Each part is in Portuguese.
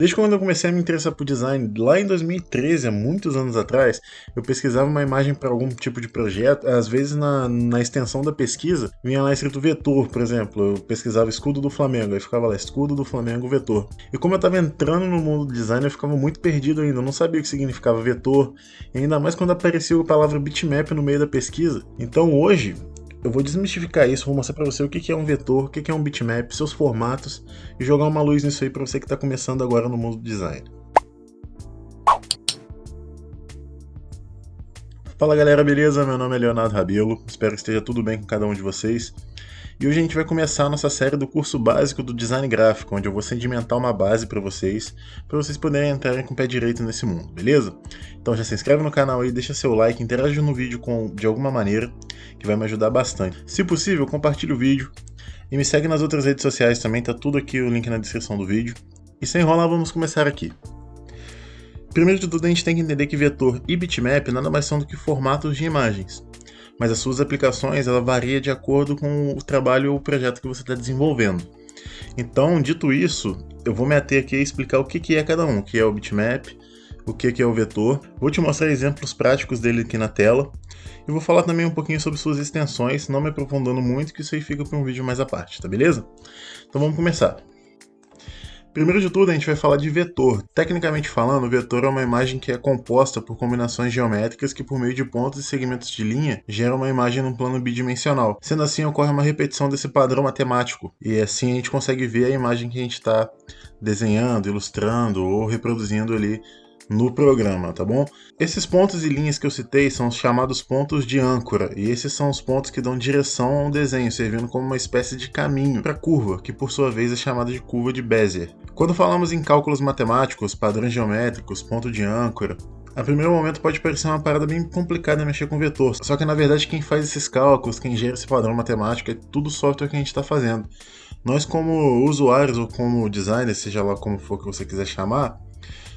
Desde quando eu comecei a me interessar por design, lá em 2013, há muitos anos atrás, eu pesquisava uma imagem para algum tipo de projeto. Às vezes, na extensão da pesquisa, vinha lá escrito vetor, por exemplo. Eu pesquisava escudo do Flamengo, aí ficava lá escudo do Flamengo vetor. E como eu estava entrando no mundo do design, eu ficava muito perdido ainda. Eu não sabia o que significava vetor, e ainda mais quando aparecia a palavra bitmap no meio da pesquisa. Então hoje, eu vou desmistificar isso, vou mostrar para você o que é um vetor, o que é um bitmap, seus formatos e jogar uma luz nisso aí para você que está começando agora no mundo do design. Fala galera, beleza? Meu nome é Leonardo Rabelo, espero que esteja tudo bem com cada um de vocês. E hoje a gente vai começar a nossa série do curso básico do design gráfico, onde eu vou sedimentar uma base para vocês poderem entrarem com o pé direito nesse mundo, beleza? Então já se inscreve no canal aí, deixa seu like, interage no vídeo de alguma maneira, que vai me ajudar bastante. Se possível, compartilhe o vídeo e me segue nas outras redes sociais também, tá tudo aqui o link na descrição do vídeo. E sem enrolar, vamos começar aqui. Primeiro de tudo, a gente tem que entender que vetor e bitmap nada mais são do que formatos de imagens, mas as suas aplicações ela varia de acordo com o trabalho ou o projeto que você está desenvolvendo. Então, dito isso, eu vou me ater aqui a explicar o que é cada um, o que é o bitmap, o que é o vetor. Vou te mostrar exemplos práticos dele aqui na tela e vou falar também um pouquinho sobre suas extensões, não me aprofundando muito, que isso aí fica para um vídeo mais à parte, tá beleza? Então vamos começar. Primeiro de tudo, a gente vai falar de vetor. Tecnicamente falando, o vetor é uma imagem que é composta por combinações geométricas que, por meio de pontos e segmentos de linha, geram uma imagem num plano bidimensional. Sendo assim, ocorre uma repetição desse padrão matemático, e assim a gente consegue ver a imagem que a gente está desenhando, ilustrando ou reproduzindo ali no programa, tá bom? Esses pontos e linhas que eu citei são os chamados pontos de âncora, e esses são os pontos que dão direção ao desenho, servindo como uma espécie de caminho para a curva, que por sua vez é chamada de curva de Bézier. Quando falamos em cálculos matemáticos, padrões geométricos, ponto de âncora, a primeiro momento pode parecer uma parada bem complicada mexer com vetor, só que na verdade quem faz esses cálculos, quem gera esse padrão matemático é tudo o software que a gente está fazendo. Nós como usuários ou como designers, seja lá como for que você quiser chamar,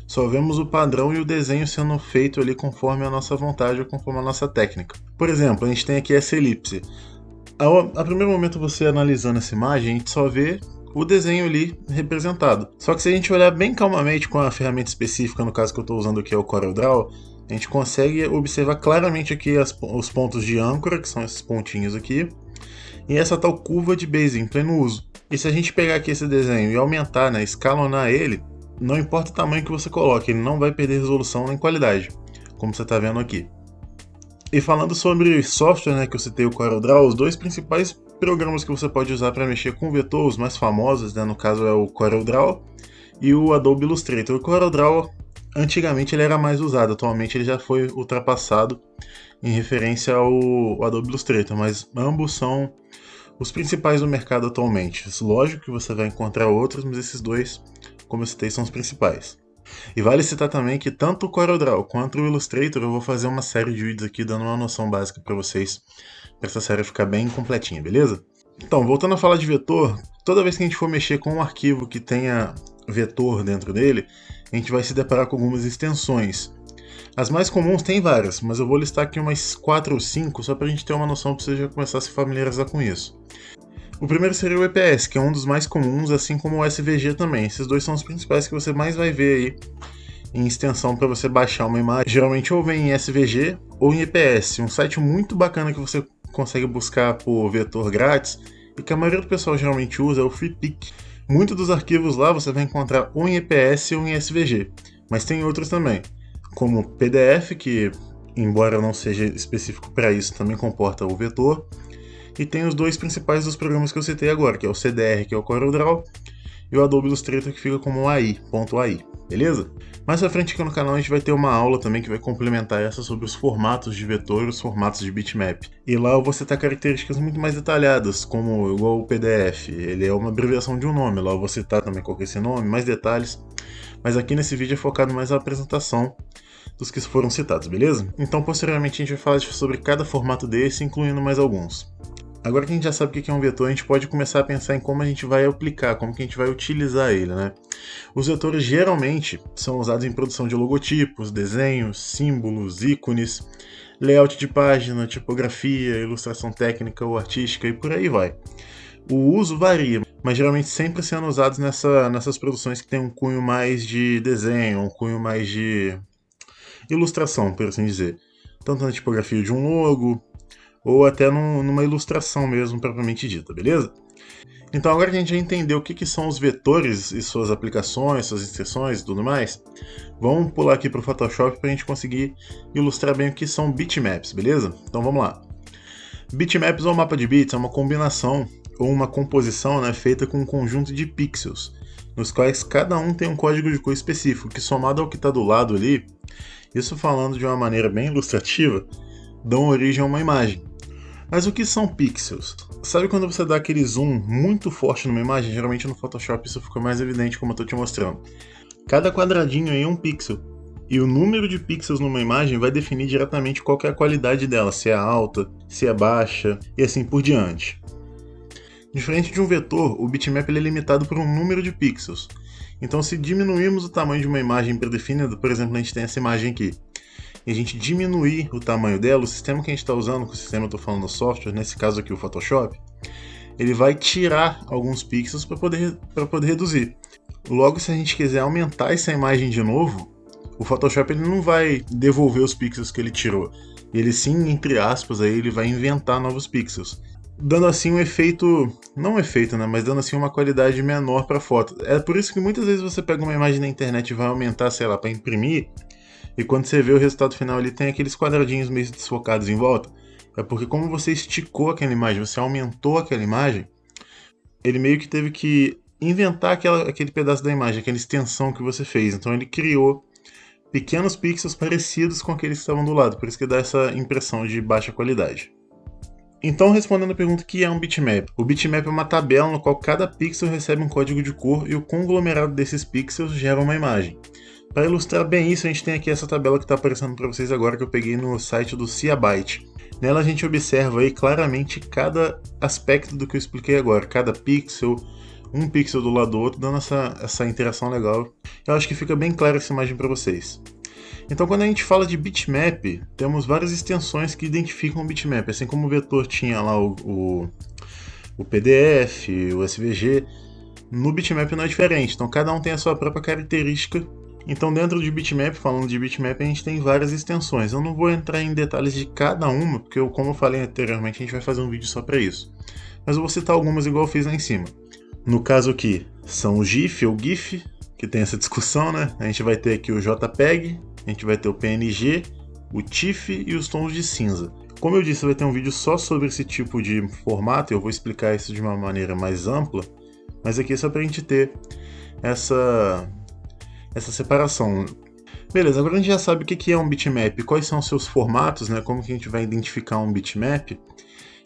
só vemos o padrão e o desenho sendo feito ali conforme a nossa vontade ou conforme a nossa técnica. Por exemplo, a gente tem aqui essa elipse. A primeiro momento você analisando essa imagem, a gente só vê o desenho ali representado. Só que se a gente olhar bem calmamente com a ferramenta específica, no caso que eu estou usando aqui é o CorelDRAW, a gente consegue observar claramente aqui os pontos de âncora, que são esses pontinhos aqui, e essa tal curva de Bézier em pleno uso. E se a gente pegar aqui esse desenho e aumentar, né, escalonar ele, não importa o tamanho que você coloque, ele não vai perder resolução nem qualidade, como você está vendo aqui. E falando sobre software, né, que eu citei o CorelDRAW, os dois principais programas que você pode usar para mexer com vetor, os mais famosos, né, no caso é o CorelDRAW e o Adobe Illustrator. O CorelDRAW, antigamente ele era mais usado, atualmente ele já foi ultrapassado em referência ao Adobe Illustrator, mas ambos são os principais do mercado atualmente. Lógico que você vai encontrar outros, mas esses dois, como eu citei, são os principais. E vale citar também que tanto o CorelDRAW quanto o Illustrator eu vou fazer uma série de vídeos aqui dando uma noção básica para vocês, para essa série ficar bem completinha, beleza? Então, voltando a falar de vetor, toda vez que a gente for mexer com um arquivo que tenha vetor dentro dele, a gente vai se deparar com algumas extensões. As mais comuns tem várias, mas eu vou listar aqui umas 4 ou 5 só para a gente ter uma noção para você já começar a se familiarizar com isso. O primeiro seria o EPS, que é um dos mais comuns, assim como o SVG também. Esses dois são os principais que você mais vai ver aí em extensão para você baixar uma imagem. Geralmente ou vem em SVG ou em EPS. Um site muito bacana que você consegue buscar por vetor grátis e que a maioria do pessoal geralmente usa é o FreePic. Muitos dos arquivos lá você vai encontrar ou em EPS ou em SVG, mas tem outros também, como PDF, que embora não seja específico para isso, também comporta o vetor. E tem os dois principais dos programas que eu citei agora, que é o CDR, que é o CorelDRAW, e o Adobe Illustrator, que fica como AI, beleza? Mais pra frente aqui no canal a gente vai ter uma aula também que vai complementar essa sobre os formatos de vetor e os formatos de bitmap. E lá eu vou citar características muito mais detalhadas, como igual o PDF, ele é uma abreviação de um nome, lá eu vou citar também qual que é esse nome, mais detalhes. Mas aqui nesse vídeo é focado mais na apresentação dos que foram citados, beleza? Então posteriormente a gente vai falar sobre cada formato desse, incluindo mais alguns. Agora que a gente já sabe o que é um vetor, a gente pode começar a pensar em como a gente vai aplicar, como que a gente vai utilizar ele, né? Os vetores geralmente são usados em produção de logotipos, desenhos, símbolos, ícones, layout de página, tipografia, ilustração técnica ou artística e por aí vai. O uso varia, mas geralmente sempre sendo usados nessas produções que tem um cunho mais de desenho, um cunho mais de ilustração, por assim dizer. Tanto na tipografia de um logo, ou até numa ilustração mesmo, propriamente dita, beleza? Então agora que a gente já entendeu o que são os vetores e suas aplicações, suas inserções e tudo mais, vamos pular aqui para o Photoshop para a gente conseguir ilustrar bem o que são bitmaps, beleza? Então vamos lá. Bitmaps ou mapa de bits é uma combinação ou uma composição, né, feita com um conjunto de pixels, nos quais cada um tem um código de cor específico, que somado ao que está do lado ali, isso falando de uma maneira bem ilustrativa, dão origem a uma imagem. Mas o que são pixels? Sabe quando você dá aquele zoom muito forte numa imagem? Geralmente no Photoshop isso fica mais evidente, como eu estou te mostrando. Cada quadradinho aí é um pixel. E o número de pixels numa imagem vai definir diretamente qual que é a qualidade dela, se é alta, se é baixa, e assim por diante. Diferente de um vetor, o bitmap ele é limitado por um número de pixels. Então se diminuirmos o tamanho de uma imagem predefinida, por exemplo, a gente tem essa imagem aqui, e a gente diminuir o tamanho dela, o sistema que a gente está usando, com o sistema eu estou falando do software, nesse caso aqui o Photoshop, ele vai tirar alguns pixels para poder reduzir. Logo, se a gente quiser aumentar essa imagem de novo, o Photoshop ele não vai devolver os pixels que ele tirou. Ele sim, entre aspas, aí, ele vai inventar novos pixels, dando assim um efeito, não um efeito, né, mas dando assim uma qualidade menor para a foto. É por isso que muitas vezes você pega uma imagem na internet e vai aumentar, sei lá, para imprimir, e quando você vê o resultado final ali, tem aqueles quadradinhos meio desfocados em volta. É porque como você esticou aquela imagem, você aumentou aquela imagem, ele meio que teve que inventar aquele pedaço da imagem, aquela extensão que você fez. Então ele criou pequenos pixels parecidos com aqueles que estavam do lado, por isso que dá essa impressão de baixa qualidade. Então, respondendo a pergunta, o que é um bitmap? O bitmap é uma tabela no qual cada pixel recebe um código de cor e o conglomerado desses pixels gera uma imagem. Para ilustrar bem isso, a gente tem aqui essa tabela que está aparecendo para vocês agora, que eu peguei no site do Ciabyte. Nela a gente observa aí claramente cada aspecto do que eu expliquei agora, cada pixel, um pixel do lado do outro, dando essa interação legal. Eu acho que fica bem clara essa imagem para vocês. Então, quando a gente fala de bitmap, temos várias extensões que identificam o bitmap, assim como o vetor tinha lá o PDF, o SVG, no bitmap não é diferente, então cada um tem a sua própria característica. Então, dentro de bitmap, falando de bitmap, a gente tem várias extensões. Eu não vou entrar em detalhes de cada uma, porque como eu falei anteriormente, a gente vai fazer um vídeo só para isso. Mas eu vou citar algumas igual eu fiz lá em cima. No caso aqui, são o GIF ou GIF, que tem essa discussão, né? A gente vai ter aqui o JPEG, a gente vai ter o PNG, o TIFF e os tons de cinza. Como eu disse, vai ter um vídeo só sobre esse tipo de formato, eu vou explicar isso de uma maneira mais ampla, mas aqui é só para a gente ter essa separação. Beleza, agora a gente já sabe o que é um bitmap, quais são os seus formatos, né? Como que a gente vai identificar um bitmap.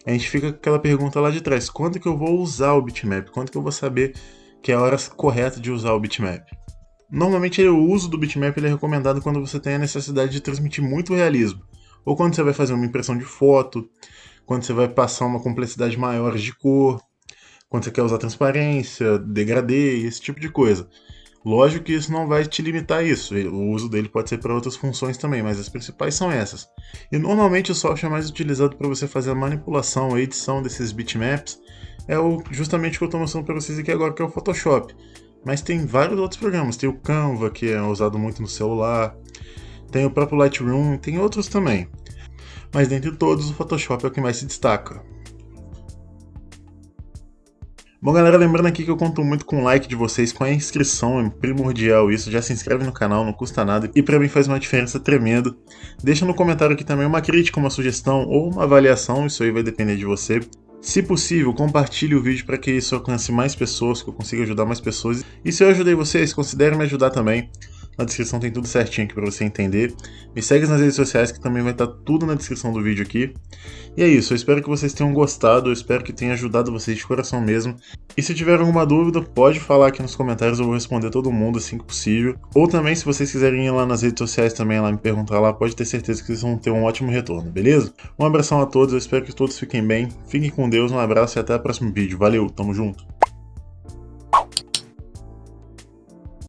A gente fica com aquela pergunta lá de trás, quando que eu vou usar o bitmap? Quando que eu vou saber que é a hora correta de usar o bitmap? Normalmente o uso do bitmap ele é recomendado quando você tem a necessidade de transmitir muito realismo, ou quando você vai fazer uma impressão de foto, quando você vai passar uma complexidade maior de cor, quando você quer usar transparência, degradê, esse tipo de coisa. Lógico que isso não vai te limitar a isso, o uso dele pode ser para outras funções também, mas as principais são essas. E normalmente o software mais utilizado para você fazer a manipulação, a edição desses bitmaps, é justamente o que eu estou mostrando para vocês aqui agora, que é o Photoshop. Mas tem vários outros programas, tem o Canva, que é usado muito no celular, tem o próprio Lightroom, tem outros também. Mas dentre todos, o Photoshop é o que mais se destaca. Bom, galera, lembrando aqui que eu conto muito com o like de vocês, com a inscrição, é primordial isso. Já se inscreve no canal, não custa nada e pra mim faz uma diferença tremenda. Deixa no comentário aqui também uma crítica, uma sugestão ou uma avaliação, isso aí vai depender de você. Se possível, compartilhe o vídeo para que isso alcance mais pessoas, que eu consiga ajudar mais pessoas. E se eu ajudei vocês, considerem me ajudar também. Na descrição tem tudo certinho aqui para você entender. Me segue nas redes sociais que também vai estar tudo na descrição do vídeo aqui. E é isso, eu espero que vocês tenham gostado, eu espero que tenha ajudado vocês de coração mesmo. E se tiver alguma dúvida, pode falar aqui nos comentários, eu vou responder todo mundo assim que possível. Ou também, se vocês quiserem ir lá nas redes sociais também, lá me perguntar lá, pode ter certeza que vocês vão ter um ótimo retorno, beleza? Um abração a todos, eu espero que todos fiquem bem, fiquem com Deus, um abraço e até o próximo vídeo. Valeu, tamo junto!